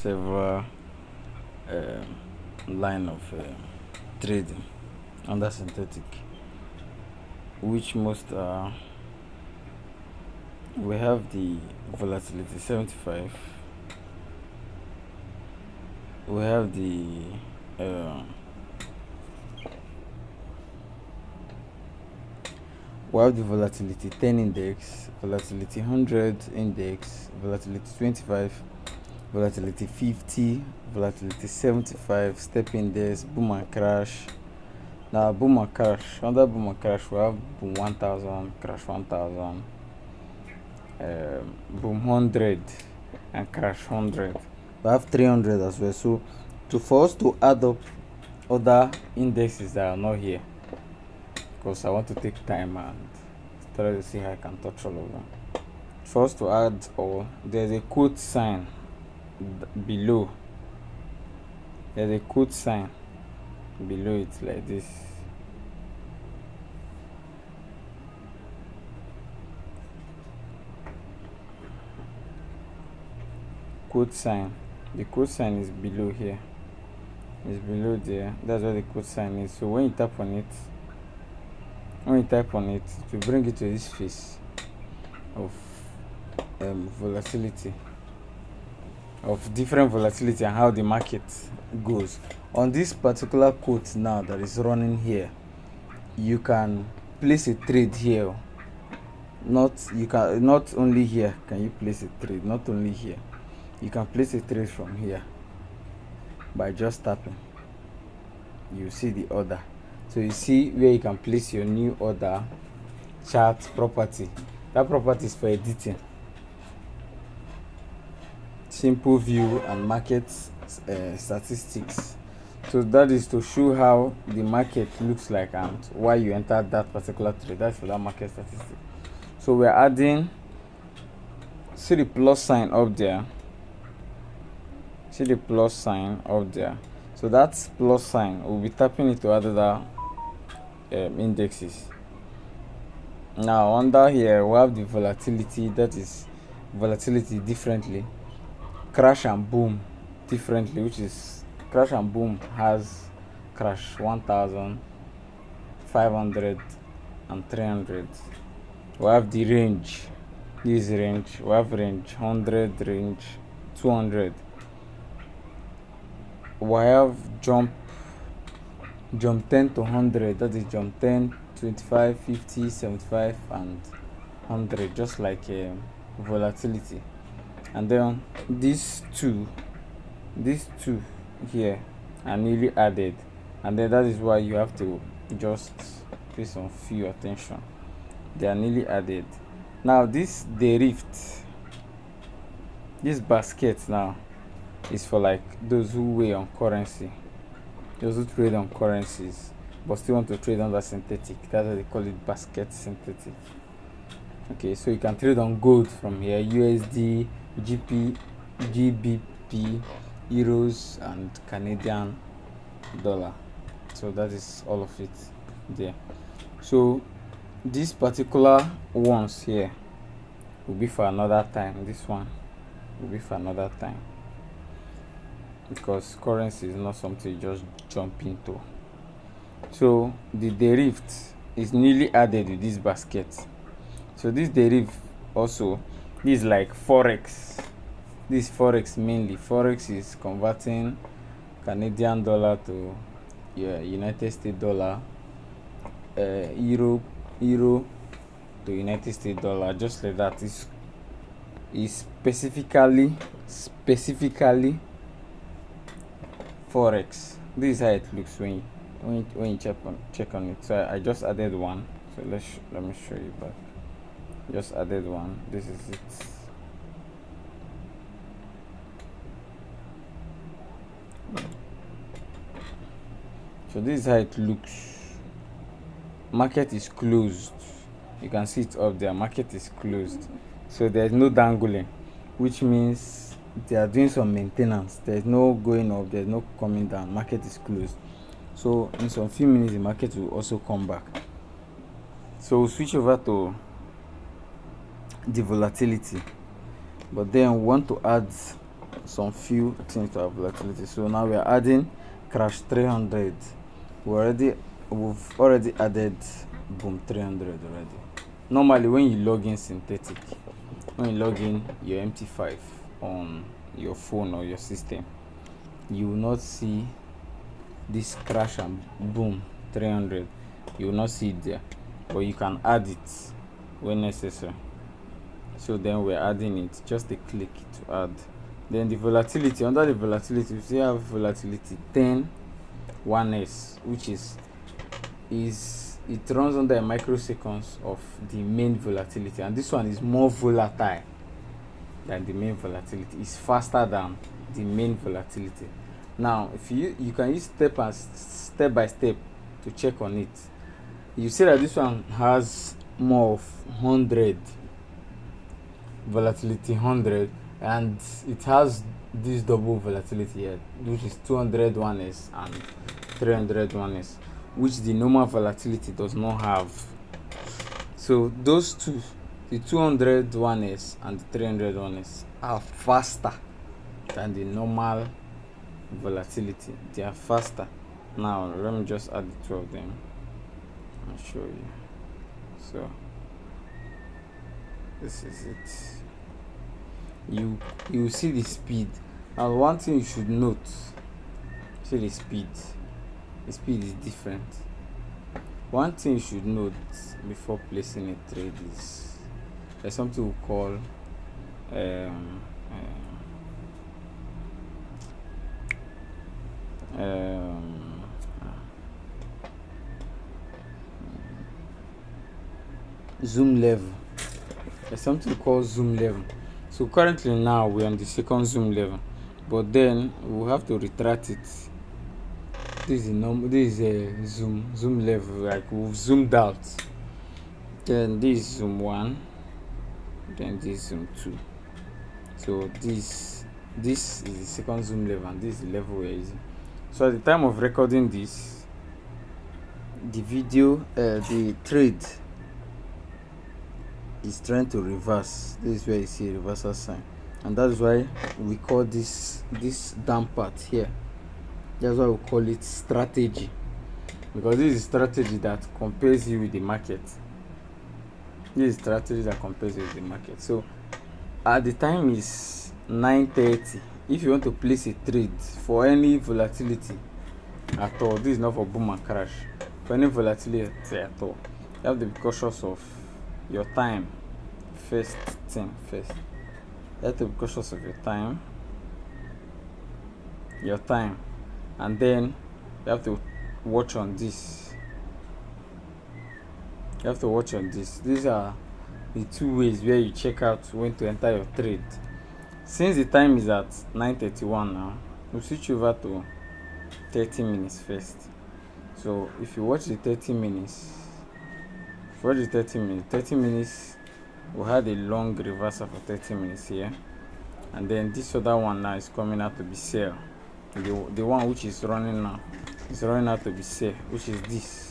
several line of trading under synthetic, which most are we have the volatility 75, we have the uh, volatility 10 index, volatility 100 index, volatility 25, volatility 50, volatility 75, step index, boom and crash. Now boom and crash, under boom and crash we have boom 1000, crash 1000, boom 100 and crash 100. We have 300 as well. So for us to add up other indexes that are not here, because I want to take time and try to see how I can touch all of them. For us to add all, there's a quote sign below. There's a quote sign below it like this. Quote sign. The quote sign is below here. It's below there. That's what the quote sign is. So when you tap on it, it will bring it to this face of volatility, of different volatility and how the market goes. On this particular quote now that is running here, you can place a trade here. Not only here can you place a trade, not only here. You can place a trade from here by just tapping. You see the order. So you see where you can place your new order, chart, property. That property is for editing. Simple view and market statistics. So that is to show how the market looks like and why you entered that particular trade. That's for that market statistic. So we're adding, see the plus sign up there. See the plus sign up there. So that's plus sign. We'll be tapping it to other indexes. Now under here we have the volatility, that is volatility differently, crash and boom differently, which is crash and boom has crash 1000, 500 and 300. We have the range, this range, we have range 100, range 200. We have jump 10 to 100, that is jump 10, 25, 50, 75 and 100, just like volatility. And then these two here are newly added, and then that is why you have to just pay some few attention. They are newly added. Now this Deriv, this basket now is for like those who weigh on currency, those who trade on currencies but still want to trade under synthetic. That's why they call it basket synthetic. Okay, so you can trade on gold from here, USD, GBP, euros and Canadian dollar. So that is all of it there. So these particular ones here will be for another time. This one will be for another time, because currency is not something you just jump into. So the Deriv is newly added with this basket. So this Deriv also, this is like forex. This forex mainly. Forex is converting Canadian dollar to United States dollar, euro to United States dollar, just like that. Is specifically forex. This is how it looks when you check on it. So I just added one. So let me show you back. Just added one. This is it. So this is how it looks. Market is closed. You can see it up there. Market is closed. So there's no dangling, which means they are doing some maintenance. There's no going up, there's no coming down. Market is closed. So in some few minutes the market will also come back. So we'll switch over to the volatility, but then we want to add some few things to our volatility. So now we are adding crash 300. We've already added boom 300 already. Normally when you log in synthetic, when you log in your MT5 on your phone or your system, you will not see this crash and boom 300. You will not see it there, but you can add it when necessary. So then we're adding it, just a click to add. Then the volatility, under the volatility, we still have volatility 10 1s, which is it runs under a microseconds of the main volatility, and this one is more volatile than the main volatility. It's faster than the main volatility. Now if you can use step by step to check on it. You see that this one has more of 100 volatility, 100, and it has this double volatility here, which is 200 1s and 300 1s, which the normal volatility does not have. So those two, the 200 1s and the 300 1s, are faster than the normal volatility. They are faster. Now let me just add the two of them and show you. So this is it. You see the speed, and one thing you should note, see the speed is different. One thing you should note before placing a trade is there's something we call zoom level. There's something called zoom level. So currently now we're on the second zoom level, but then we'll have to retract it. This is a zoom level, like we've zoomed out. Then this is zoom 1, then this zoom 2. So this is the second zoom level, and this is the level we're using. So at the time of recording this, the video, the trade is trying to reverse. This is where you see a reversal sign, and that's why we call this down part here. That's why we call it strategy, because this is strategy that compares you with the market. This is strategy that compares you with the market. So at the time is 9:30. If you want to place a trade for any volatility at all, this is not for boom and crash, for any volatility at all, you have to be cautious of your time. First, you have to be cautious of your time, and then you have to watch on this. These are the two ways where you check out when to enter your trade. Since the time is at 9:31 now, we'll switch over to 30 minutes first. So if you watch the 30 minutes, we had a long reversal for 30 minutes here, and then this other one now is coming out to be sell. The one which is running now is running out to be sell, which is this.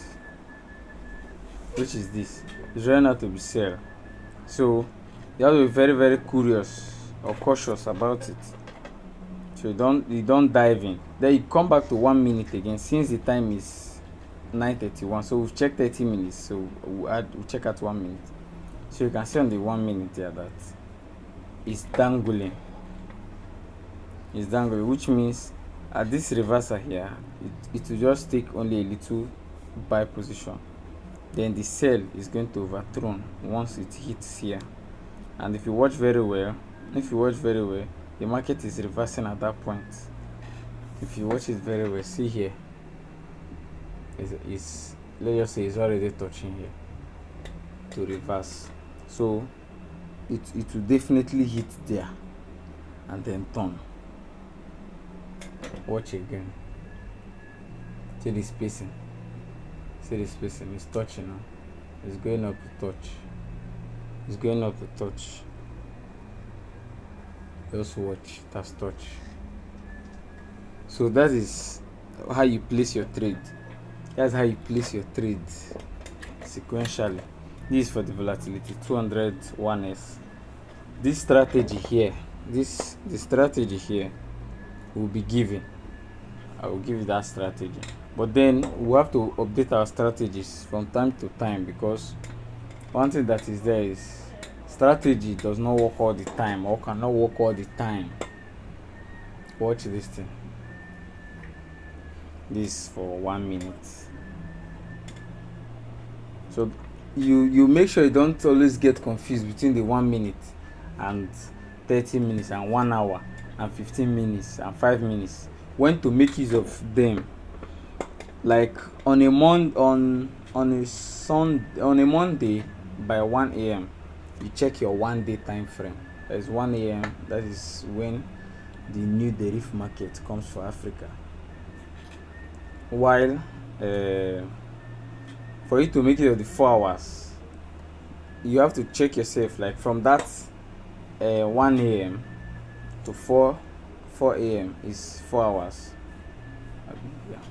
It's running out to be sell. So you have to be very, very curious or cautious about it. So you don't dive in. Then you come back to 1 minute again, since the time is 9:31. So we've checked 30 minutes. So we'll check at 1 minute. So you can see on the 1 minute there that it's dangling. Which means at this reversal here, it will just take only a little buy position. Then the sell is going to overthrown once it hits here. And if you watch very well, the market is reversing at that point. If you watch it very well, see here, let's just say it's already touching here to reverse. So it will definitely hit there and then turn. Watch again. See the spacing. It's touching now. It's going up to touch. Just watch. That's touch. So that is how you place your trade. That's how you place your trade sequentially. This is for the volatility 200 1s. This strategy here the strategy here will be given. I will give you that strategy, but then we have to update our strategies from time to time, because one thing that is there is strategy does not work all the time, or cannot work all the time. Watch this thing. This for 1 minute. So you make sure you don't always get confused between the 1 minute and 30 minutes and 1 hour and 15 minutes and 5 minutes. When to make use of them. Like on a Monday by 1 a.m. you check your 1 day time frame. That is 1 a.m. That is when the new Deriv market comes for Africa. While for you to make it of the 4 hours, you have to check yourself, like from that 1 a.m. to 4 a.m. is 4 hours. Yeah,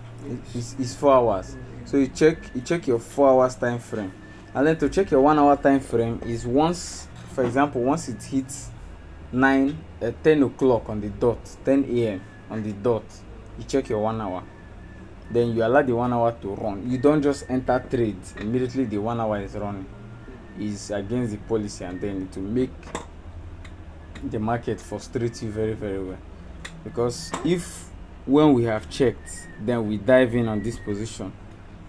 it's 4 hours. So you check your 4 hours time frame, and then to check your 1 hour time frame is once, for example, once it hits 10 o'clock on the dot, 10 a.m. on the dot, you check your 1 hour. Then you allow the 1 hour to run. You don't just enter trades immediately the 1 hour is running. It's against the policy, and then it will make the market frustrate you very, very well. Because if when we have checked, then we dive in on this position,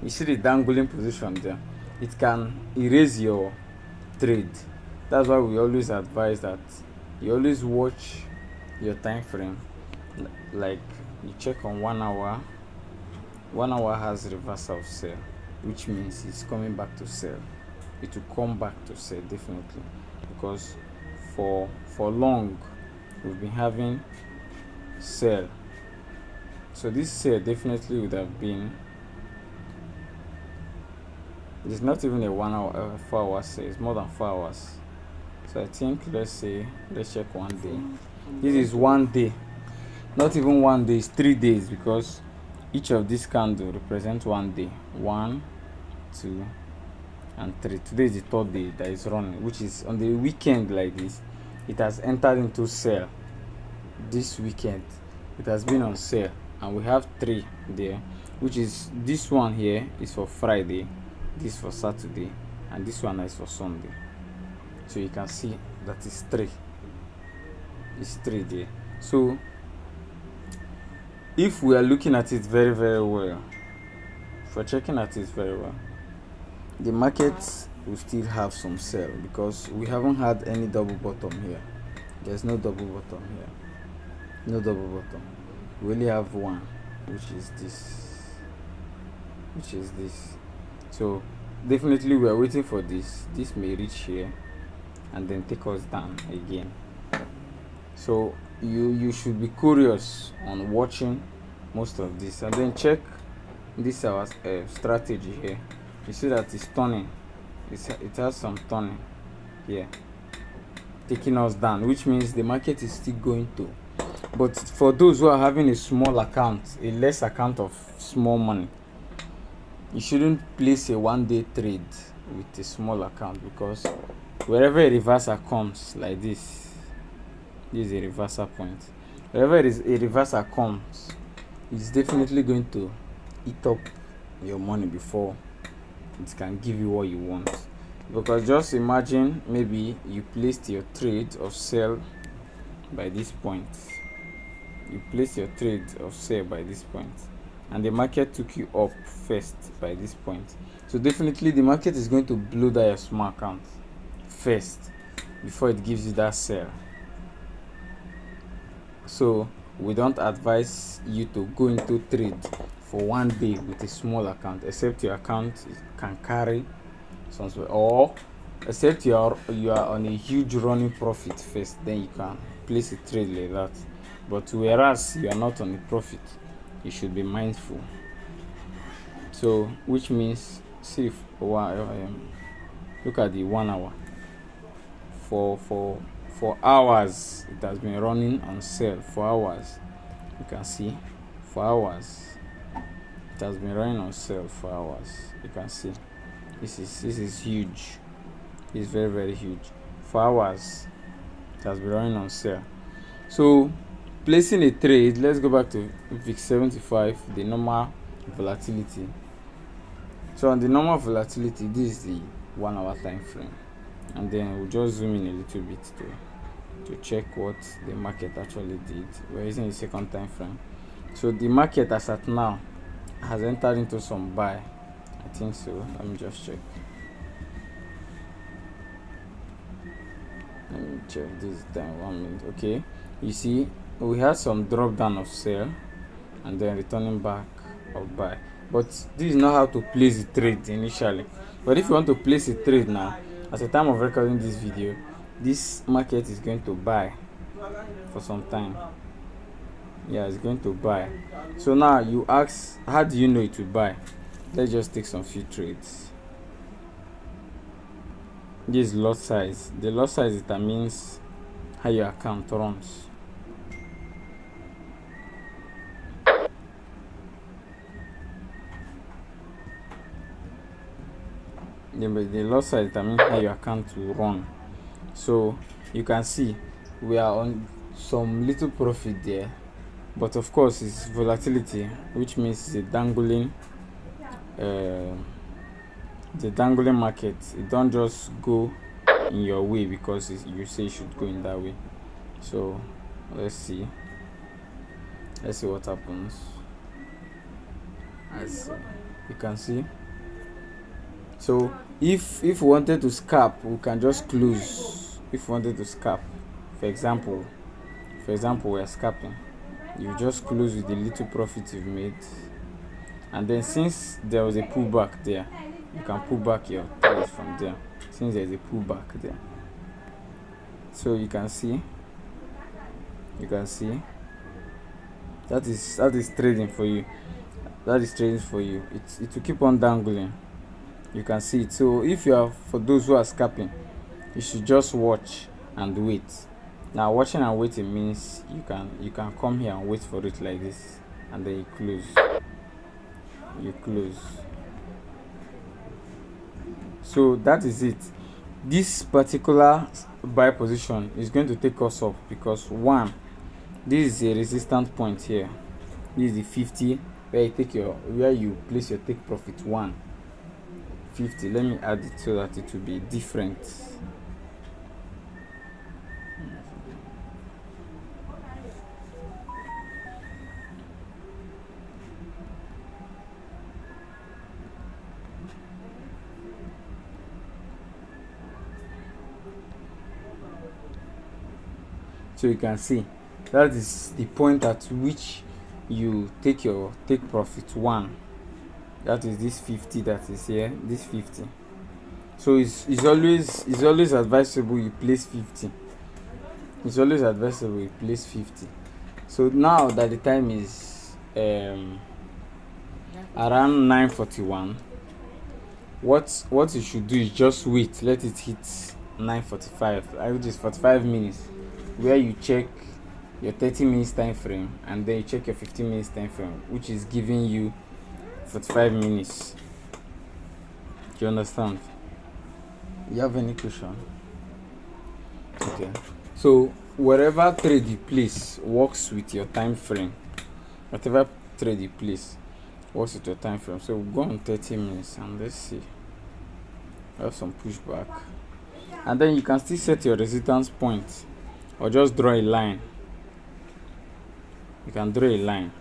you see the dangling position there, it can erase your trade. That's why we always advise that you always watch your time frame. Like you check on 1 hour. 1 hour has reversal of sell, which means it's coming back to sell. It will come back to sell definitely, because for long we've been having sell. So this sell definitely would have been, it's not even a 1 hour 4 hour sell, it's more than 4 hours. So I think let's check 1 day. This is 1 day, not even 1 day, it's 3 days, because each of these candles represents 1 day. 1, 2, and 3. Today is the 3rd day that is running, which is on the weekend like this. It has entered into sale. This weekend, it has been on sale, and we have 3 there, which is this one here is for Friday, this for Saturday, and this one is for Sunday. So you can see that is 3. It's 3 there. So if we are looking at it very, very well, if we're checking at it very well, the market will still have some sell, because we haven't had any double bottom here. There's no double bottom here. No double bottom. We only have one, which is this. So definitely we are waiting for this. This may reach here and then take us down again. So you should be curious on watching most of this, and then check this our strategy here. You see that it's turning. It has some turning here, taking us down, which means the market is still going to. But for those who are having a small account, a less account of small money, you shouldn't place a 1 day trade with a small account, because wherever a reversal comes like this is a reversal point. Wherever a reversal comes, it's definitely going to eat up your money before it can give you what you want. Because just imagine, maybe you placed your trade of sell by this point. You placed your trade of sell by this point, and the market took you up first by this point. So definitely the market is going to blow that your small account first before it gives you that sell. So we don't advise you to go into trade for 1 day with a small account, except your account can carry some, or except you are on a huge running profit first, then you can place a trade like that. But whereas you are not on a profit, you should be mindful. So which means, see if look at the 1 hour. For hours it has been running on sale. For hours, you can see, for hours it has been running on sale. For hours, you can see this is huge. It's very, very huge. For hours it has been running on sale. So placing a trade, let's go back to VIX 75, the normal volatility. So on the normal volatility, this is the 1 hour time frame, and then we'll just zoom in a little bit to check what the market actually did. We're using the second time frame. So the market as at now has entered into some buy, I think so. Let me just check. Let me check this time, 1 minute. Okay, you see we had some drop down of sell and then returning back of buy, but this is not how to place the trade initially. But if you want to place a trade now, at the time of recording this video, this market is going to buy for some time. Yeah, it's going to buy. So now you ask, how do you know it will buy? Let's just take some few trades. This is lot size. The lot size determines how your account runs. The lot size determines how your account will run. So you can see we are on some little profit there, but of course it's volatility, which means it's a dangling market. It don't just go in your way because you say it should go in that way. So let's see what happens. As you can see, so if we wanted to scalp, we can just close. If we wanted to scalp, for example we're scalping, you just close with the little profit you've made, and then since there was a pullback there, you can pull back your trade from there, since there's a pullback there. So you can see that is trading for you. It will keep on dangling. You can see it. So if you are, for those who are scalping, you should just watch and wait. Now watching and waiting means you can come here and wait for it like this, and then you close. So that is it. This particular buy position is going to take us up because one, this is a resistance point here. This is the 50 where you place your take profit 150. Let me add it so that it will be different. So you can see that is the point at which you take your take profit 1. That is this 50 that is here, this 50. So it's always advisable you place 50. It's always advisable you place 50. So now that the time is around 9:41, what you should do is just wait, let it hit 9:45, which is 45 minutes, where you check your 30 minutes time frame and then you check your 15 minutes time frame, which is giving you 45 minutes. Do you understand? You have any question? Okay. So whatever trade you place works with your time frame. Whatever trade you place works with your time frame. So we'll go on 30 minutes and let's see. I have some pushback. And then you can still set your resistance point or just draw a line. You can draw a line.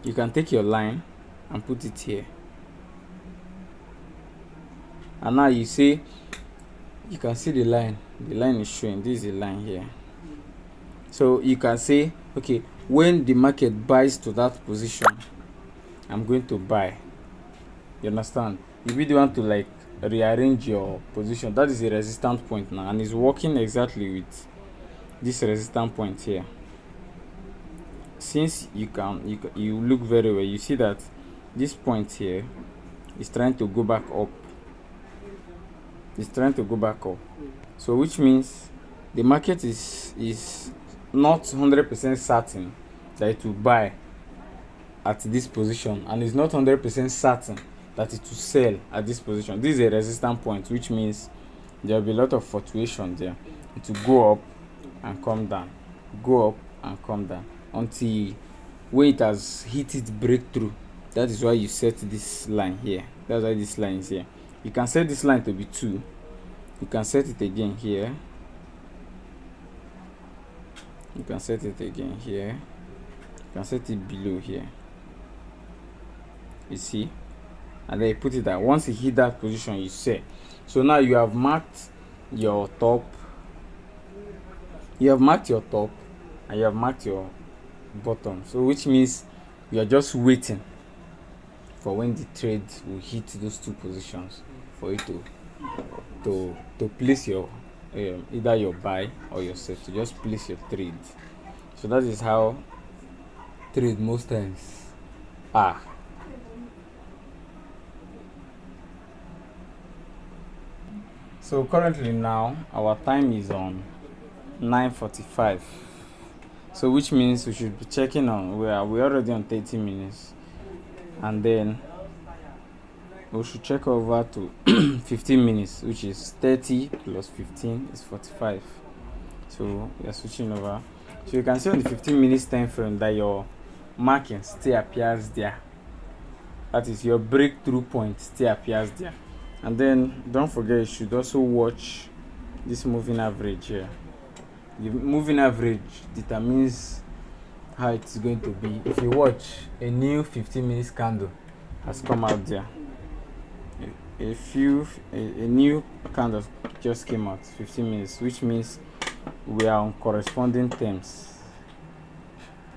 You can take your line and put it here. And now you see, you can see the line. The line is showing. This is the line here. So you can say, okay, when the market buys to that position, I'm going to buy. You understand? If you want to like rearrange your position, that is a resistance point now, and it's working exactly with this resistance point here. Since you look very well, you see that this point here is trying to go back up. It's trying to go back up. So which means the market is not 100% certain that it will buy at this position, and it's not 100% certain that it will sell at this position. This is a resistance point, which means there will be a lot of fluctuation there. It will go up and come down, go up and come down until when it has hit its breakthrough. That is why you set this line here. That's why this line is here. You can set this line to be 2. You can set it again here. You can set it again here. You can set it below here. You see? And then you put it there. Once you hit that position, you set. So now you have marked your top. You have marked your top and you have marked your bottom. So which means you are just waiting for when the trade will hit those 2 positions for you to place your either your buy or your sell, to just place your trade. So that is how trade most times are. So currently now our time is on 9:45. So which means we should be checking on, we're already on 30 minutes, and then we should check over to 15 minutes, which is 30 plus 15 is 45. So we are switching over. So you can see on the 15 minutes time frame that your marking still appears there. That is, your breakthrough point still appears there. And then don't forget, you should also watch this moving average here. The moving average determines how it's going to be. If you watch, a new 15 minutes candle has come out there. A new candle just came out, 15 minutes, which means we are on corresponding terms.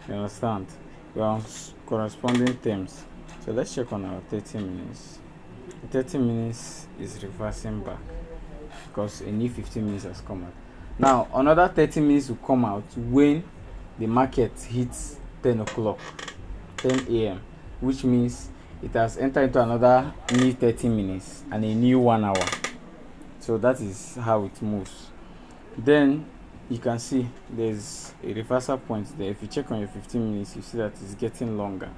You understand? We are on corresponding terms. So let's check on our 30 minutes. The 30 minutes is reversing back because a new 15 minutes has come out. Now another 30 minutes will come out when the market hits 10 o'clock, 10 a.m., which means it has entered into another new 30 minutes and a new 1 hour. So that is how it moves. Then you can see there's a reversal point there. If you check on your 15 minutes, you see that it's getting longer.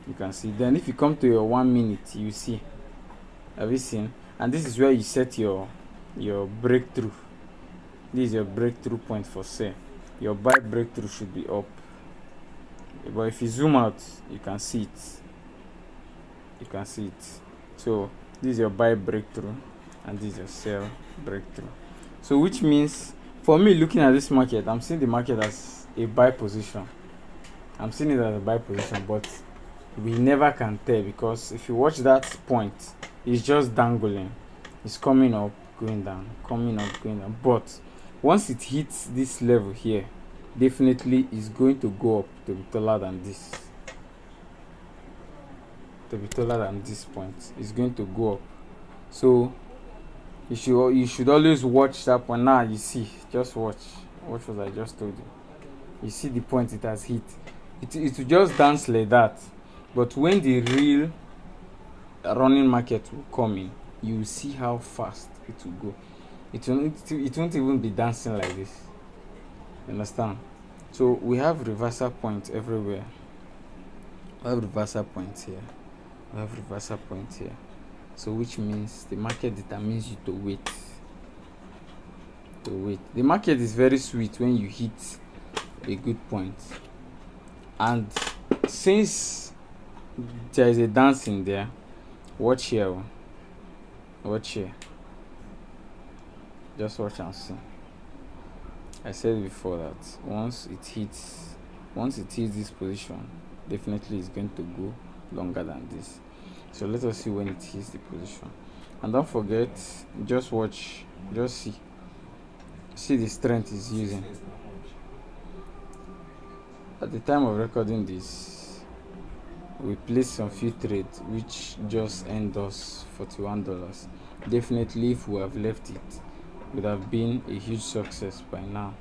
You can see. Then if you come to your 1 minute, you see, have you seen? And this is where you set your breakthrough. This is your breakthrough point for sale. Your buy breakthrough should be up, but if you zoom out, you can see it. You can see it. So this is your buy breakthrough and this is your sell breakthrough. So which means, for me, looking at this market, I'm seeing the market as a buy position. I'm seeing it as a buy position, but we never can tell, because if you watch that point, it's just dangling. It's coming up, going down, coming up, going down. But once it hits this level here, definitely is going to go up to be taller than this. To be taller than this point, it's going to go up. So you should always watch that point. Now you see, just watch what I just told you. You see the point it has hit. It will just dance like that. But when the real running market will come in, you will see how fast it will go. It won't even be dancing like this. You understand? So we have reversal points everywhere. We have reversal points here. We have reversal points here. So which means the market determines you to wait. To wait. The market is very sweet when you hit a good point. And since there is a dance in there, watch here. Watch here. Just watch and see. I said before that once it hits this position, definitely it's going to go longer than this. So let us see when it hits the position. And don't forget, just watch, just see the strength it's using. At the time of recording this, we placed some few trades which just earned us $41. Definitely, if we have left it, would have been a huge success by now.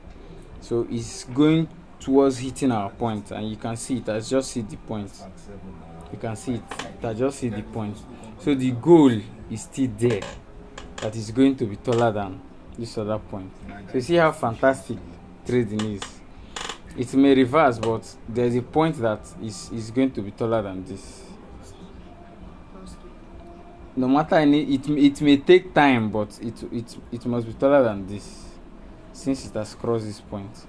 So it's going towards hitting our point, and you can see it has just hit the point. You can see it has just hit the point. So the goal is still there, that is going to be taller than this other point. So you see how fantastic trading is. It may reverse, but there's a point that is going to be taller than this. no matter any, it may take time, but it must be taller than this, since it has crossed this point.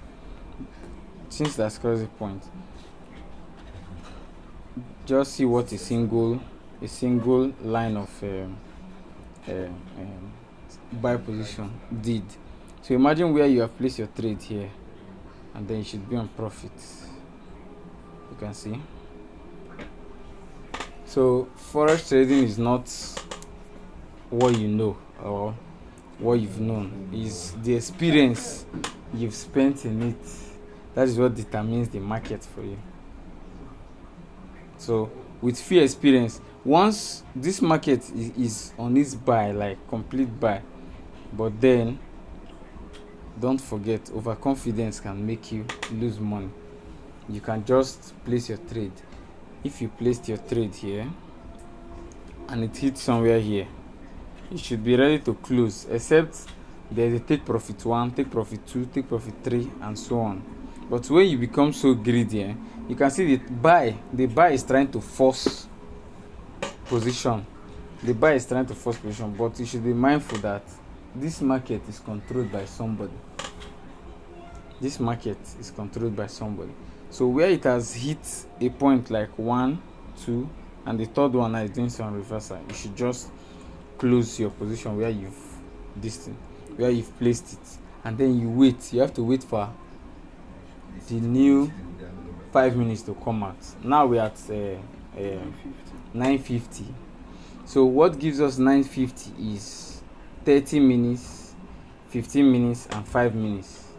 Since it has crossed this point, just see what a single line of buy position did. So imagine where you have placed your trade here, and then you should be on profit. You can see. So forex trading is not what you know or what you've known, is the experience you've spent in it. That is what determines the market for you. So with few experience, once this market is on its buy, like complete buy, but then don't forget, overconfidence can make you lose money. You can just place your trade. If you placed your trade here and it hits somewhere here, you should be ready to close, except there's a take profit 1, take profit 2, take profit 3, and so on. But when you become so greedy, you can see the buy is trying to force position. The buy is trying to force position, but you should be mindful that this market is controlled by somebody. This market is controlled by somebody. So where it has hit a point like 1, 2, and the third one is doing some reversal, you should just close your position where you've placed it, and then you wait. You have to wait for the new 5 minutes to come out. Now we're at 9:50. So what gives us 9:50 is 30 minutes, 15 minutes, and 5 minutes.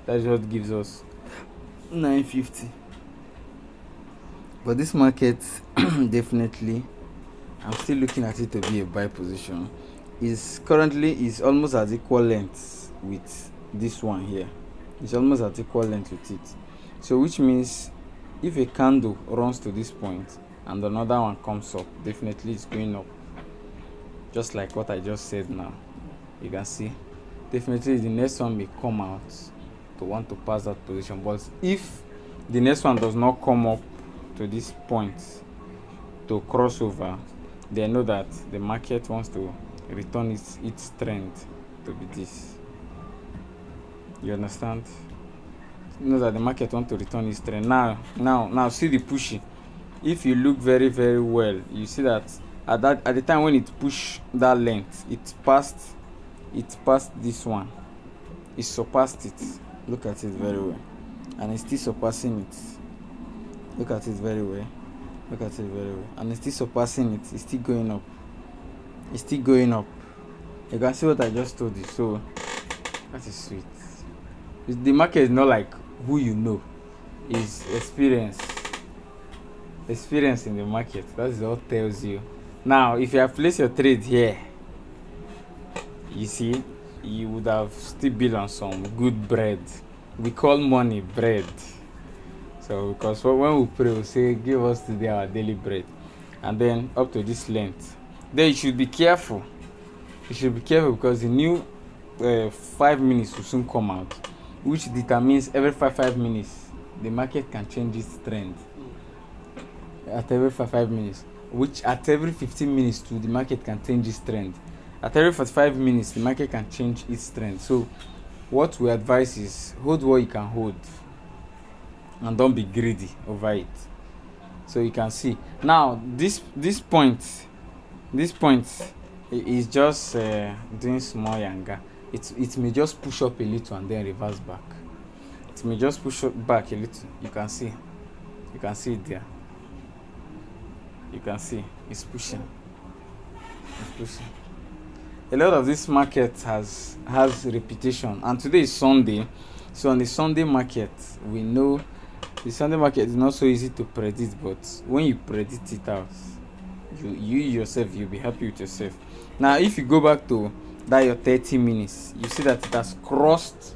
That's what gives us 9:50. But this market definitely, I'm still looking at it to be a buy position, is almost at equal length with this one here. It's almost at equal length with it. So which means if a candle runs to this point and another one comes up, definitely it's going up, just like what I just said now. You can see definitely the next one may come out to want to pass that position. But if the next one does not come up to this point to cross over, they know that the market wants to return its trend to be this. You understand? You know that the market wants to return its trend. Now see the pushing. If you look very, very well, you see that at the time when it pushed that length, it passed this one. It surpassed it. Look at it very well. And it's still surpassing it. Look at it very well. Look at it very well. And it's still surpassing it. It's still going up. It's still going up. You can see what I just told you. So that is sweet. The market is not like who you know. It's experience. Experience in the market. That is what tells you. Now, if you have placed your trade here, you see, you would have still been on some good bread. We call money bread. So because when we pray, we say, give us today our daily bread. And then up to this length. Then you should be careful. You should be careful because the new 5 minutes will soon come out, which determines every 5 minutes the market can change its trend. At every 5 minutes, which at every 15 minutes too, the market can change its trend. At every 45 minutes, the market can change its trend. So what we advise is hold what you can hold and don't be greedy over it. So you can see now this point is just doing small yanga. It may just push up a little and then reverse back. It may just push up back a little. You can see it there. You can see it's pushing. A lot of this market has reputation, and today is Sunday. So on the Sunday market, we know the Sunday market is not so easy to predict, but when you predict it out, you yourself, you'll be happy with yourself. Now if you go back to that your 30 minutes, you see that it has crossed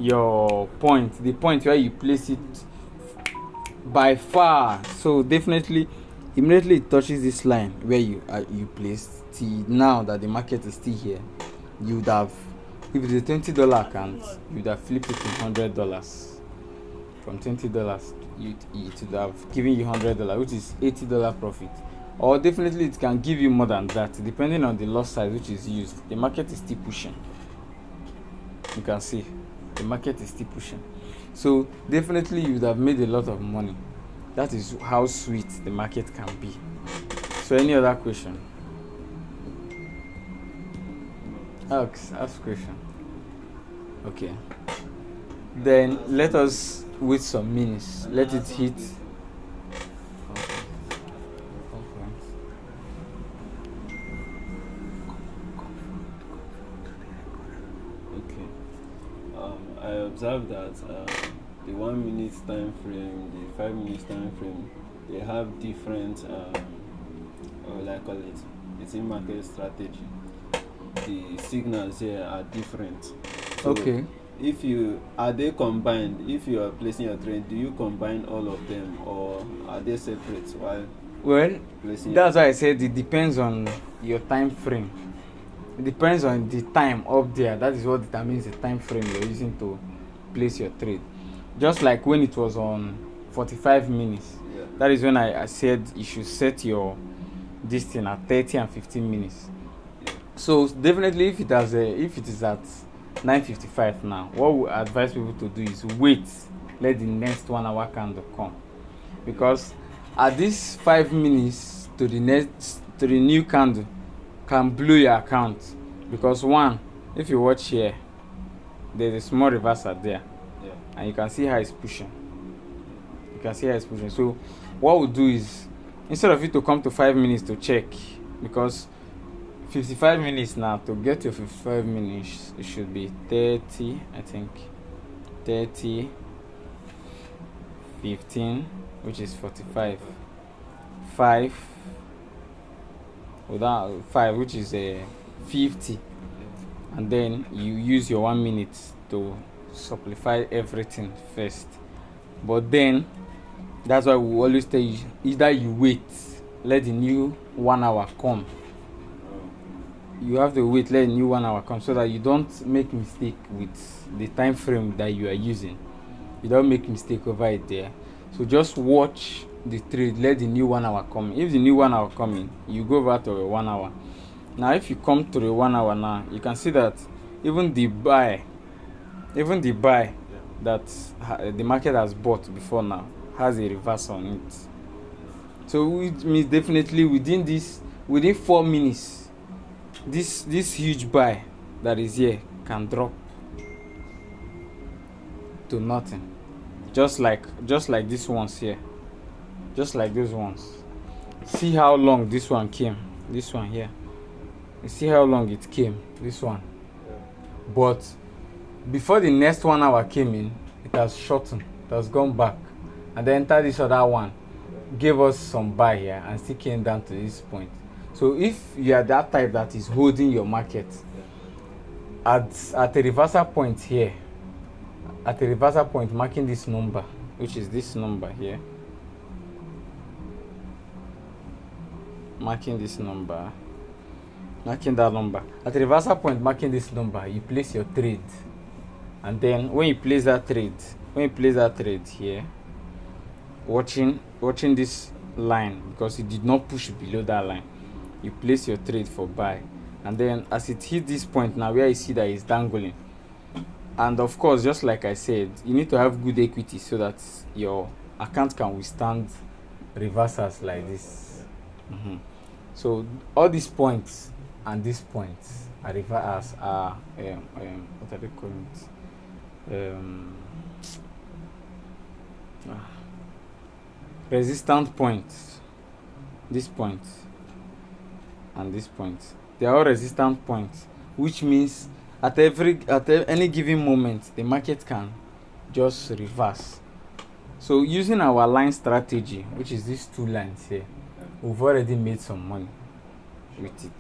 your point, the point where you place it by far. So definitely immediately it touches this line where you placed. Till now that the market is still here, you would have, if it's a $20 account, you would have flipped it to $100. From $20, it would have given you $100, which is $80 profit. or definitely it can give you more than that depending on the lot size which is used. The market is still pushing. You can see the market is still pushing. So definitely you would have made a lot of money. That is how sweet the market can be. So any other question? Ask question. Okay. Then let us wait some minutes. Let it hit. Okay. I observed that the 1 minute time frame, the 5 minutes time frame, they have different, or like call it, it's in market strategy. The signals here are different. So Okay. if you are they combined, if you are placing your trade, do you combine all of them or are they separate while Well, placing? that's why I said it depends on your time frame. It depends on the time up there. That is what determines the time frame you're using to place your trade. Just like when it was on 45 minutes. Yeah. That is when I said you should set your this thing at 30 and 15 minutes. So definitely if it is at 9:55 now, what we advise people to do is wait, let the next 1 hour candle come, because at this 5 minutes to the new candle can blow your account. Because one, if you watch here, there's a small reversal there, and you can see how it's pushing. So what we'll do is, instead of you to come to 5 minutes to check, because 55 minutes now, to get your 55 minutes it should be 30, I think 30 15, which is 45, 5 without 5, which is 50, and then you use your 1 minute to simplify everything first. But then that's why we always tell you, either you wait, let the new 1 hour come. You have to wait, let the new 1 hour come, so that you don't make mistake with the time frame that you are using. You don't make mistake over it there. So just watch the trade, let the new 1 hour come. If the new 1 hour coming, you go over to a 1 hour. Now if you come to the 1 hour now, you can see that even the buy that the market has bought before now has a reverse on it. So it means definitely within 4 minutes, this huge buy that is here can drop to nothing, just like this ones here, just like those ones. See how long this one came, this one here. You see how long it came, this one. But before the next 1 hour came in, it has shortened, it has gone back, and then entered this other one, gave us some buy here, and still came down to this point. So if you are that type that is holding your market at a reversal point here, at a reversal point marking this number, which is this number here, marking that number, at a reversal point marking this number, you place your trade. And then when you place that trade here, watching this line, because it did not push below that line, you place your trade for buy. And then as it hit this point now, where you see that it's dangling, and of course, just like I said, you need to have good equity so that your account can withstand reversals like this. So all these points and these points are reversals, are what are they calling it, resistant points. This point and this point, they are all resistant points, which means at any given moment the market can just reverse. So using our line strategy, which is these two lines here, we've already made some money with it.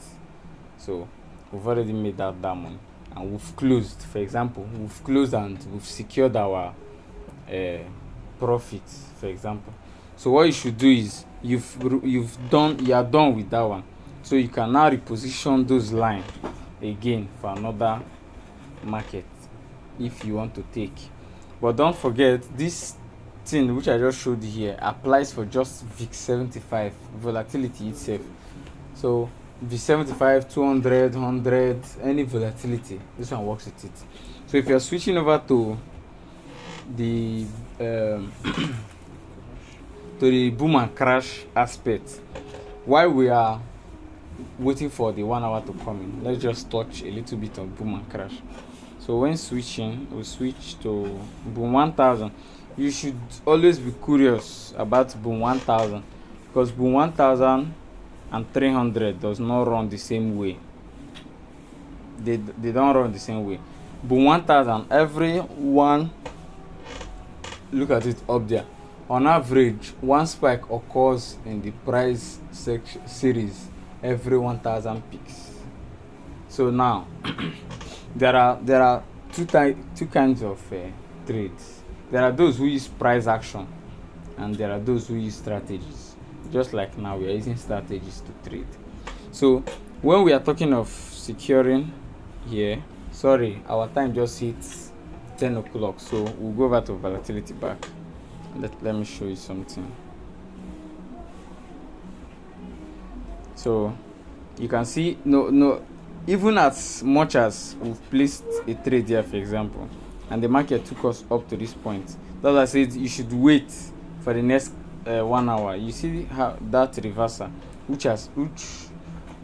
So we've already made that money, and we've closed. For example, we've closed and we've secured our profits, for example. So what you should do is you are done with that one. So you can now reposition those lines again for another market if you want to take. But don't forget, this thing which I just showed you here applies for just VIX 75 volatility itself. So VIX 75, 200, 100, any volatility, this one works with it. So if you're switching over to the to the boom and crash aspect, while we are waiting for the 1 hour to come in, let's just touch a little bit of boom and crash. So when switching, we switch to boom 1000. You should always be curious about boom 1000, because boom 1000 and 300 does not run the same way. They don't run the same way. Boom 1000, every one, look at it up there, on average one spike occurs in the price series every 1000 picks. So now there are two kinds of trades. There are those who use price action, and there are those who use strategies. Just like now, we are using strategies to trade. So when we are talking of securing here, sorry, our time just hits 10 o'clock, so we'll go over to volatility back. Let me show you something. So you can see, no, even as much as we've placed a trade here, for example, and the market took us up to this point, that's why I said you should wait for the next 1 hour. You see how that reversal, which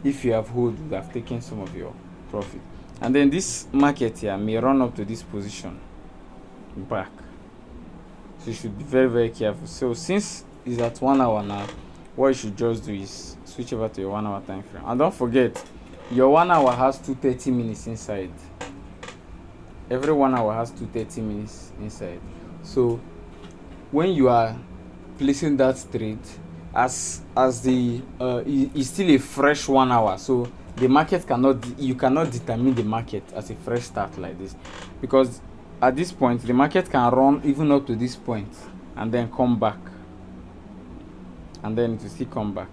if you have hold, would have taken some of your profit, and then this market here may run up to this position back. So you should be very, very careful. So since it's at 1 hour now, what you should just do is switch over to your 1 hour time frame, and don't forget your 1 hour has 230 minutes inside. Every 1 hour has 230 minutes inside. So when you are placing that trade, as the it's still a fresh 1 hour, so the market you cannot determine the market as a fresh start like this, because at this point the market can run even up to this point and then come back, and then it will still come back.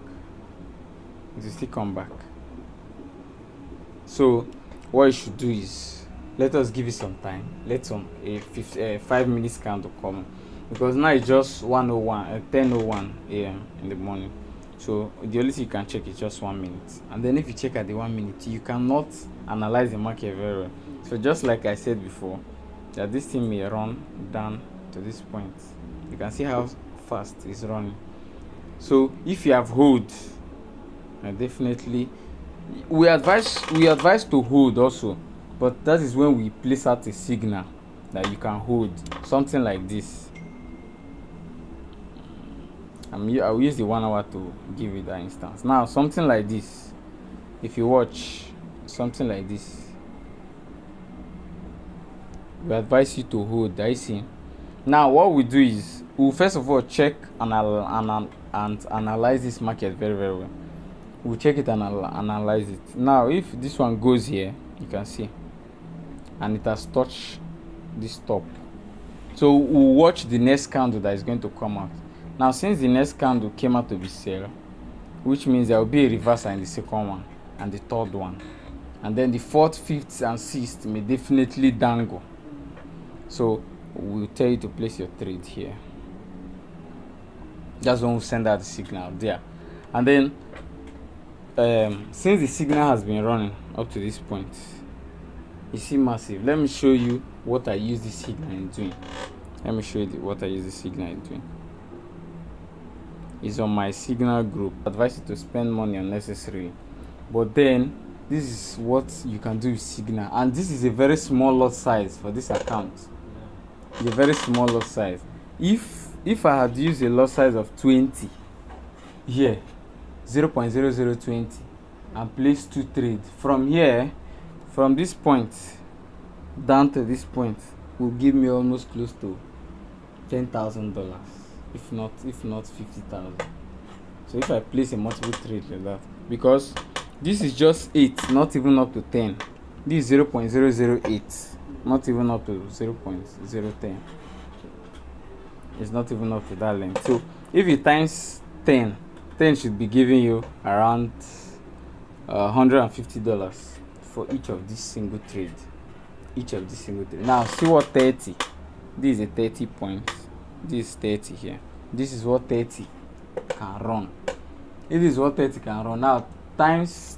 So what you should do is, let us give it some time. Let a 5 minutes candle come, because now it's just 10:01 a.m. in the morning. So the only thing you can check is just 1 minute, and then if you check at the 1 minute, you cannot analyze the market very well. So just like I said before, that this thing may run down to this point. You can see how fast it's running. So if you have hold, definitely we advise to hold also, but that is when we place out a signal that you can hold, something like this. I will use the 1 hour to give you that instance. Now something like this, if you watch something like this, we advise you to hold. I see. Now what we do is, we'll first of all check and analyze this market very, very well. We'll check it and analyze it. Now if this one goes here, you can see, and it has touched this top, so we'll watch the next candle that is going to come out. Now since the next candle came out to be sell, which means there will be a reversal in the second one and the third one, and then the fourth, fifth and sixth may definitely dangle. So we'll tell you to place your trade here. That's when we send out the signal there. And then since the signal has been running up to this point, you see massive. Let me show you what I use this signal in doing. What I use the signal in doing. It's on my signal group. I advise you to spend money unnecessarily, but then this is what you can do with signal, and this is a very small lot size for this account. It's a very small lot size. If I had used a lot size of 20 here, 0.0020, and placed 2 trades from here, from this point down to this point, will give me almost close to $10,000, if not 50,000. So if I place a multiple trade like that, because this is just 8, not even up to 10. This is 0.008, not even up to 0.010. It's not even up to that length. So if you times 10 should be giving you around $150 for each of these single trade. Now see what 30. This is a 30 points. this is 30 here. This is what 30 can run. If this is what 30 can run, now times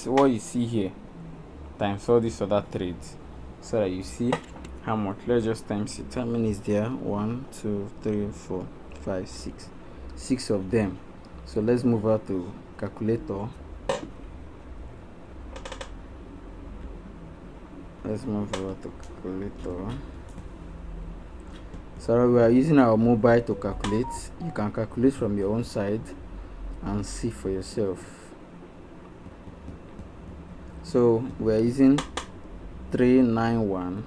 what you see here, times all these other trades, so that you see how much. Let's just times it. How many is there? 1, 2, 3, 4, 5, 6. 6 of them. So let's move out to calculator. Let's move over to calculator. So we are using our mobile to calculate. You can calculate from your own side and see for yourself. So we are using 391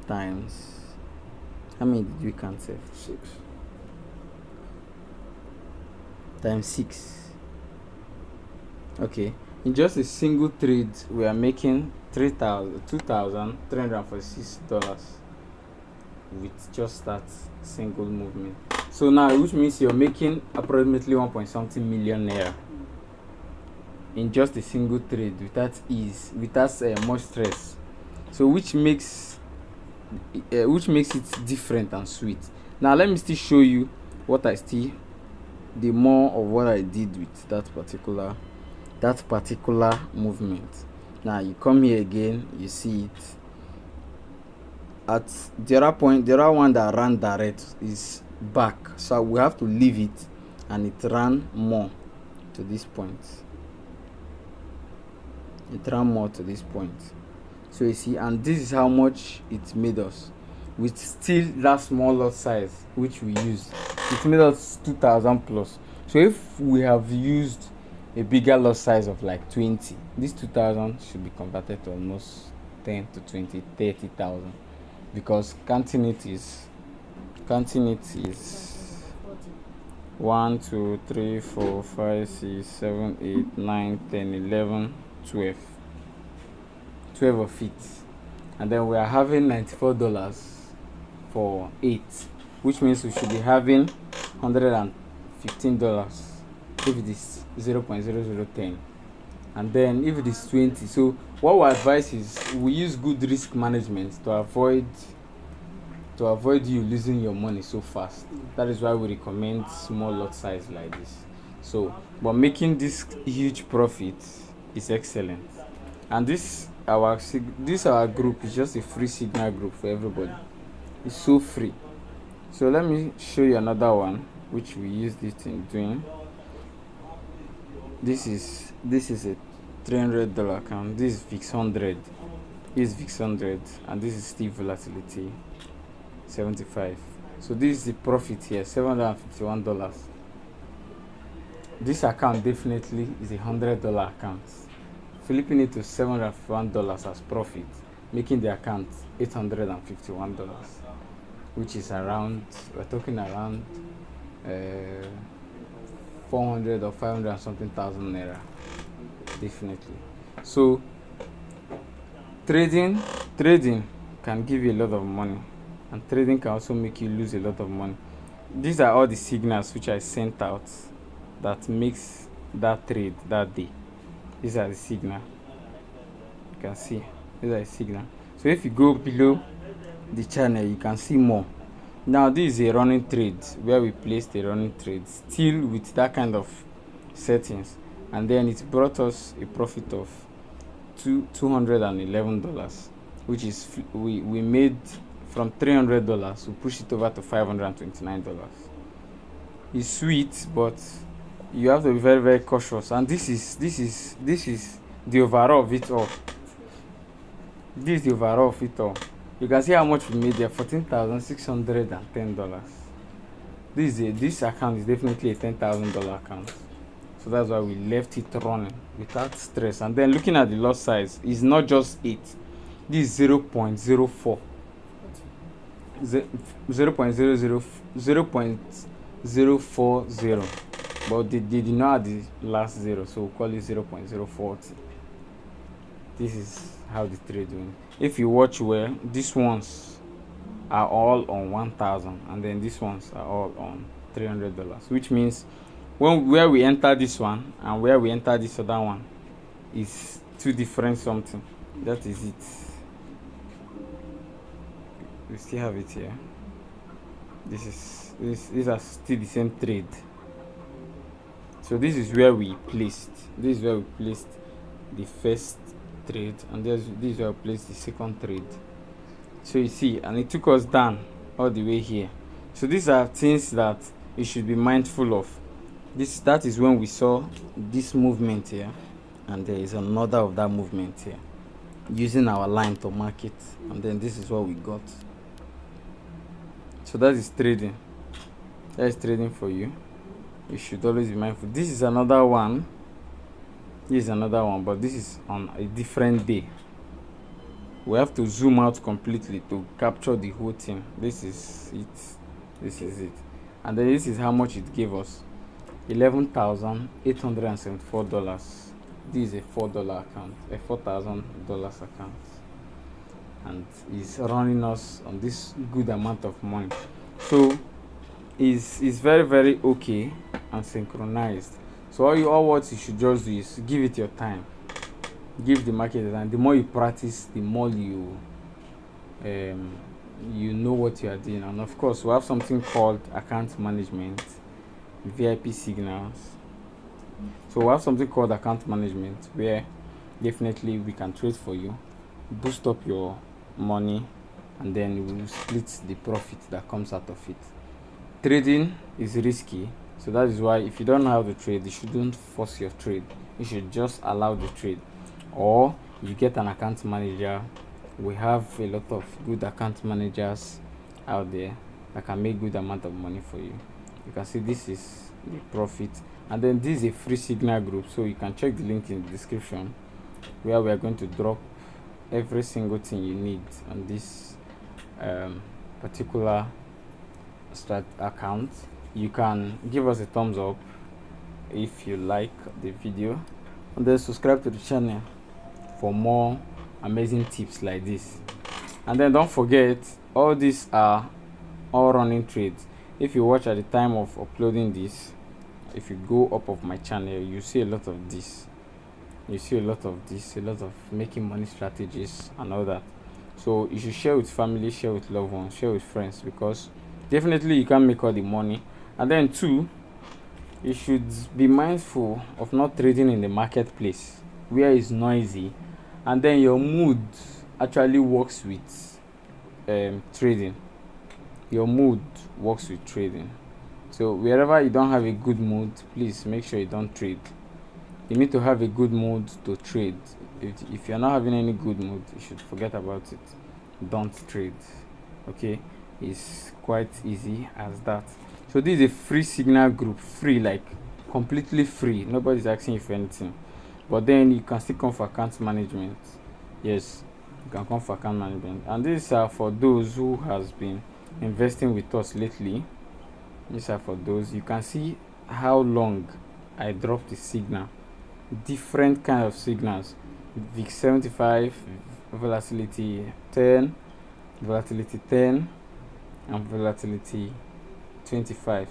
times, how many did we cancel? 6 times 6. Okay, in just a single trade we are making $2,346 with just that single movement. So now, which means you're making approximately 1 point something million naira in just a single trade without ease, without much stress. So which makes it different and sweet. Now let me still show you what I still, the more of what I did with that particular movement. Now you come here again, you see it at the other point. The other one that ran direct is back, so we have to leave it, and it ran more to this point. So you see, and this is how much it made us with still that small lot size which we used. It made us 2,000 plus. So if we have used a bigger lot size of like 20, this 2,000 should be converted to almost 10 to 20, 30,000, because counting it is 1, 2, 3, 4, 5, 6, 7, 8, 9, 10, 11, 12 of it. And then we are having $94 for 8, which means we should be having $115 if it is 0.0010, and then if it is 20. So what we advise is we use good risk management to avoid you losing your money so fast. That is why we recommend small lot size like this. So but making this huge profit is excellent. And this our group is just a free signal group for everybody. It's so free. So let me show you another one which we use this in doing. This is a $300 account. This is VIX 100. This is VIX 100, and this is still volatility 75. So this is the profit here, $751. This account definitely is a $100 account. Flipping it to $751 as profit, making the account $851, which is around, we're talking around 400 or 500 and something thousand naira, definitely. So trading can give you a lot of money, and trading can also make you lose a lot of money. These are all the signals which I sent out that makes that trade that day. These are the signal. You can see these are the signal. So if you go below the channel, you can see more. Now this is a running trade where we placed a running trade still with that kind of settings, and then it brought us a profit of $211, which is we made from $300. We pushed it over to $529. It's sweet, but you have to be very, very cautious. And this is the overall of it all. This is the overall of it all. You can see how much we made there, $14,610. This account is definitely a $10,000 account. So that's why we left it running without stress. And then looking at the lot size, it's not just 8. This is 0.04. 0.040. But they did not add the last 0, so we'll call it 0.040. This is how the trade went. If you watch well, these ones are all on 1,000, and then these ones are all on $300, which means where we enter this one and where we enter this other one is two different something. That is it. We still have it here. these are still the same trade. So this is where we placed the first trade, and this is where we placed the second trade. So you see, and it took us down all the way here. So these are things that you should be mindful of. That is when we saw this movement here, and there is another of that movement here, using our line to mark it, and then this is what we got. So that is trading. That is trading for you. You should always be mindful. This is another one, but this is on a different day. We have to zoom out completely to capture the whole thing. This is it. And then this is how much it gave us: $11,874. This is a $4 account, a $4,000 account, and it's running us on this good amount of money. So it's very, very okay and synchronized. So all what you should just do is give it your time, give the market, and the more you practice, the more you know what you are doing. And of course, we have something called account management, VIP signals. So we have something called account management, where definitely we can trade for you, boost up your money, and then we will split the profit that comes out of it. Trading is risky, so that is why if you don't know how to trade, you shouldn't force your trade. You should just allow the trade, or you get an account manager. We have a lot of good account managers out there that can make good amount of money for you. You can see this is the profit, and then this is a free signal group, so you can check the link in the description, where we are going to drop every single thing you need on this particular account. You can give us a thumbs up if you like the video, and then subscribe to the channel for more amazing tips like this. And then don't forget, all these are all running trades. If you watch at the time of uploading this, if you go up of my channel, you see a lot of this, a lot of making money strategies and all that. So you should share with family, share with loved ones, share with friends, because definitely you can't make all the money. And then two, you should be mindful of not trading in the marketplace where it's noisy, and then your mood actually works with trading. Your mood works with trading. So wherever you don't have a good mood, please make sure you don't trade. You need to have a good mood to trade. If you're not having any good mood, you should forget about it. Don't trade. Okay, it's quite easy as that. So this is a free signal group, free, like completely free. Nobody's asking you for anything. But then you can still come for account management. Yes, you can come for account management. And these are for those who has been investing with us lately. These are for those. You can see how long I dropped the signal. Different kind of signals. VIX 75, volatility 10, volatility 10, and volatility 25,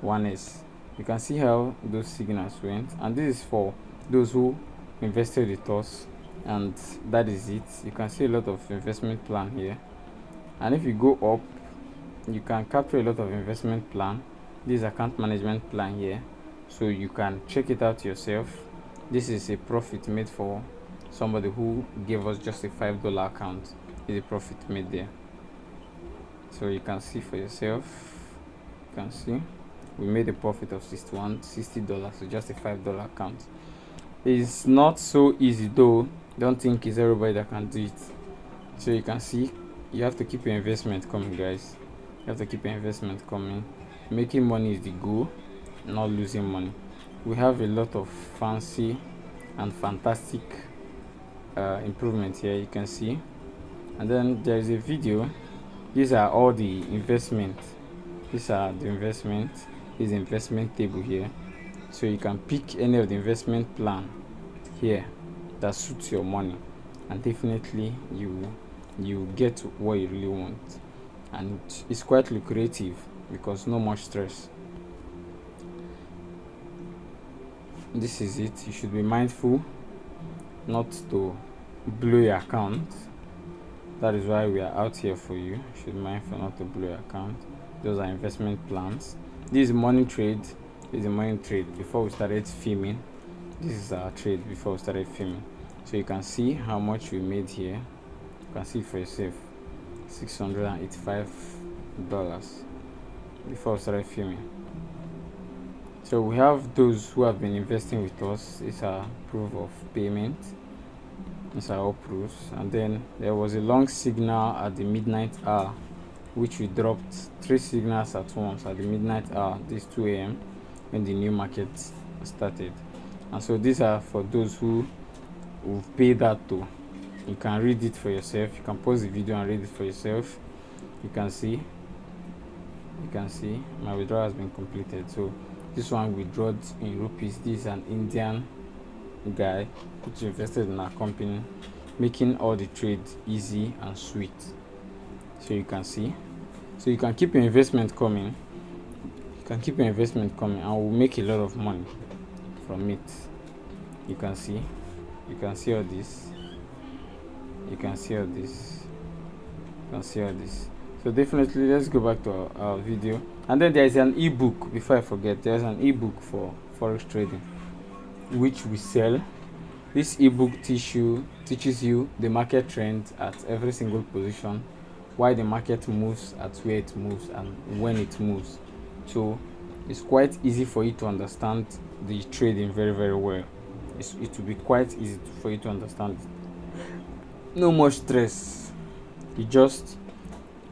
1S. You can see how those signals went, and this is for those who invested with us, and that is it. You can see a lot of investment plan here, and if you go up, you can capture a lot of investment plan. This account management plan here, so you can check it out yourself. This is a profit made for somebody who gave us just a $5 account. Is a profit made there, so you can see for yourself. You can see we made a profit of $60, so just a $5 account. It's not so easy though. Don't think it's everybody that can do it. So you can see, you have to keep your investment coming, guys. You have to keep your investment coming. Making money is the goal, not losing money. We have a lot of fancy and fantastic improvements here, you can see. And then there is a video. These are all the investment. These are the investment. This investment table here, so you can pick any of the investment plan here that suits your money, and definitely you get what you really want, and it's quite lucrative because no much stress. This is it. You should be mindful not to blow your account. That is why we are out here for you. You should be mindful not to blow your account. Those are investment plans. This is morning trade. This is a morning trade before we started filming. This is our trade before we started filming. So you can see how much we made here. You can see for yourself, $685 before we started filming. So we have those who have been investing with us. These are proof of payment. These are all proofs. And then there was a long signal at the midnight hour, which we dropped 3 signals at once at the midnight hour, this 2 a.m. when the new market started. And so these are for those who will pay that too. You can read it for yourself. You can pause the video and read it for yourself. You can see my withdrawal has been completed. So this one withdrawed in rupees. This is an Indian guy which invested in our company, making all the trades easy and sweet. So you can see, so you can keep your investment coming. And we'll make a lot of money from it. You can see all this. So definitely, let's go back to our video. And then there is an ebook. Before I forget, there's an ebook for forex trading which we sell. This ebook teaches you the market trends at every single position, why the market moves at where it moves and when it moves. So it's quite easy for you to understand the trading very, very well. It will be quite easy for you to understand it. No much stress. You just,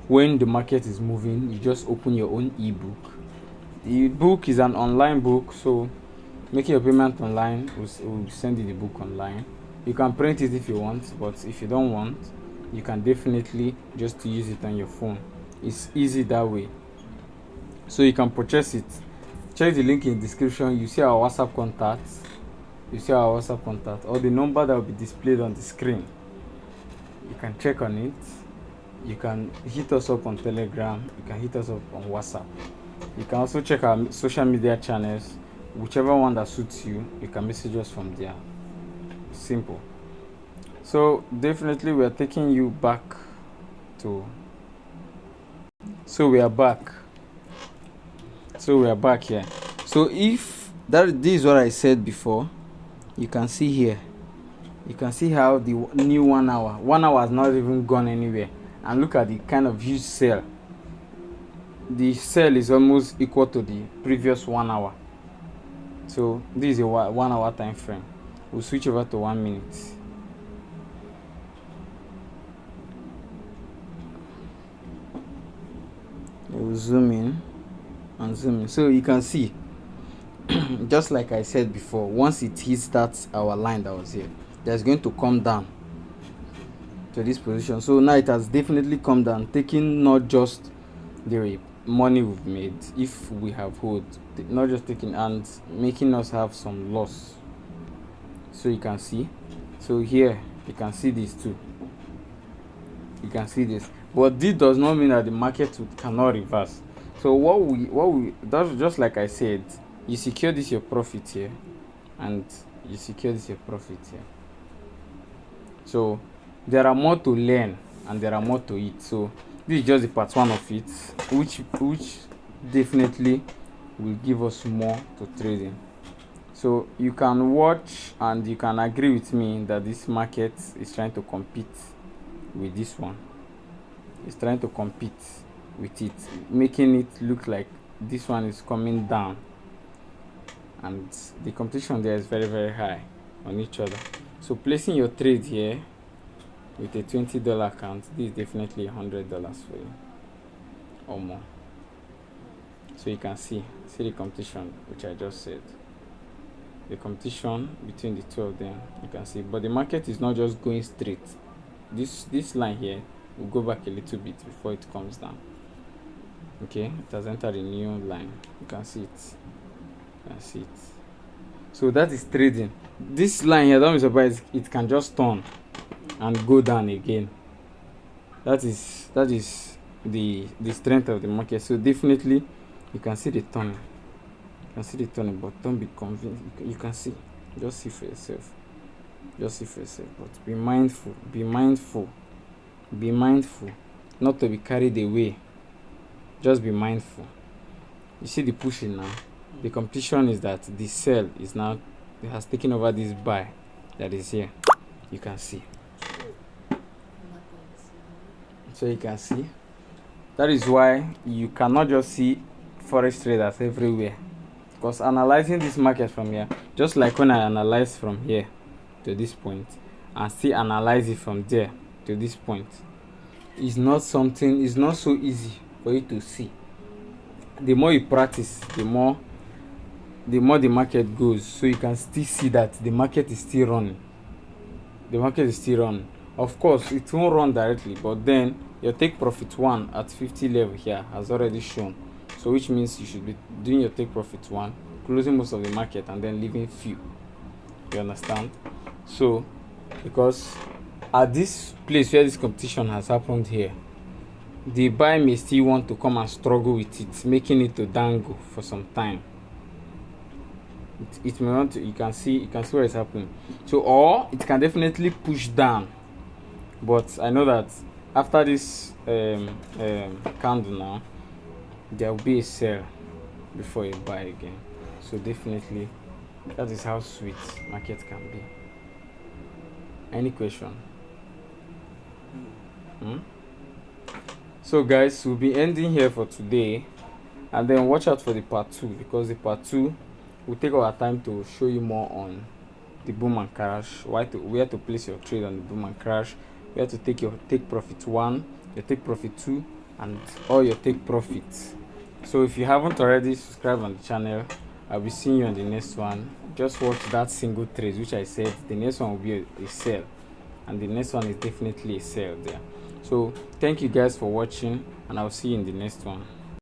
when the market is moving, you just open your own ebook. The book is an online book, so making your payment online, we'll send you the book online. You can print it if you want, but if you don't want, you can definitely just use it on your phone. It's easy that way. So you can purchase it. Check the link in the description. You see our WhatsApp contact, or the number that will be displayed on the screen. You can check on it. You can hit us up on Telegram. You can hit us up on WhatsApp. You can also check our social media channels. Whichever one that suits you, you can message us from there. Simple. So definitely we are taking you back to, so we are back here. So if this is what I said before, you can see here, you can see how the new 1 hour has not even gone anywhere. And look at the kind of huge sell. The sell is almost equal to the previous 1 hour. So this is a 1 hour time frame. We'll switch over to 1 minute. We'll zoom in and zoom in. So you can see, just like I said before, once it hits that our line that was here, that's going to come down to this position. So now it has definitely come down, taking not just the money we've made, if we have hold, not just taking, and making us have some loss. So you can see, so here you can see this too. You can see this, but this does not mean that the market cannot reverse. So what we that's just like I said, you secure this your profit here, and you secure this your profit here. So there are more to learn and there are more to it. So this is just the part 1 of it, which definitely will give us more to trading. So you can watch and you can agree with me that this market is trying to compete with this one. It's trying to compete with it, making it look like this one is coming down, and the competition there is very, very high on each other. So placing your trade here with a $20 account, this is definitely $100 for you or more. So you can see the competition, which I just said, the competition between the two of them. You can see, but the market is not just going straight. This line here will go back a little bit before it comes down. Okay, it has entered a new line. You can see it. So that is trading. This line here, don't be surprised, it can just turn and go down again. That is the strength of the market. So definitely you can see the turning. But don't be convinced. You can see. Just see for yourself. But be mindful not to be carried away just be mindful. You see the pushing now. The competition is that the sell is now, it has taken over this buy that is here. You can see. So you can see. That is why you cannot just see forex traders everywhere. Because analyzing this market from here, just like when I analyze from here to this point and still analyze it from there to this point, is not something, it's not so easy for you to see. The more you practice, the more the market goes. So you can still see that the market is still running. The market is still running. Of course, it won't run directly, but then your take profit 1 at 50 level here has already shown. So which means you should be doing your take profit 1, closing most of the market, and then leaving few. You understand? So because at this place where this competition has happened here, the buy may still want to come and struggle with it, making it to dangle for some time. It may want to, you can see what is happening. So, or it can definitely push down. But I know that after this candle now, there will be a sell before you buy again. So definitely, that is how sweet market can be. Any question? So guys, we'll be ending here for today, and then watch out for the part 2, because the part 2 will take our time to show you more on the boom and crash, where to place your trade on the boom and crash, where to take your take profit 1, your take profit 2, and all your take profits. So if you haven't already subscribed on the channel, I'll be seeing you on the next one. Just watch that single trade which I said. The next one will be a sell, and the next one is definitely a sell there. So thank you guys for watching, and I'll see you in the next one.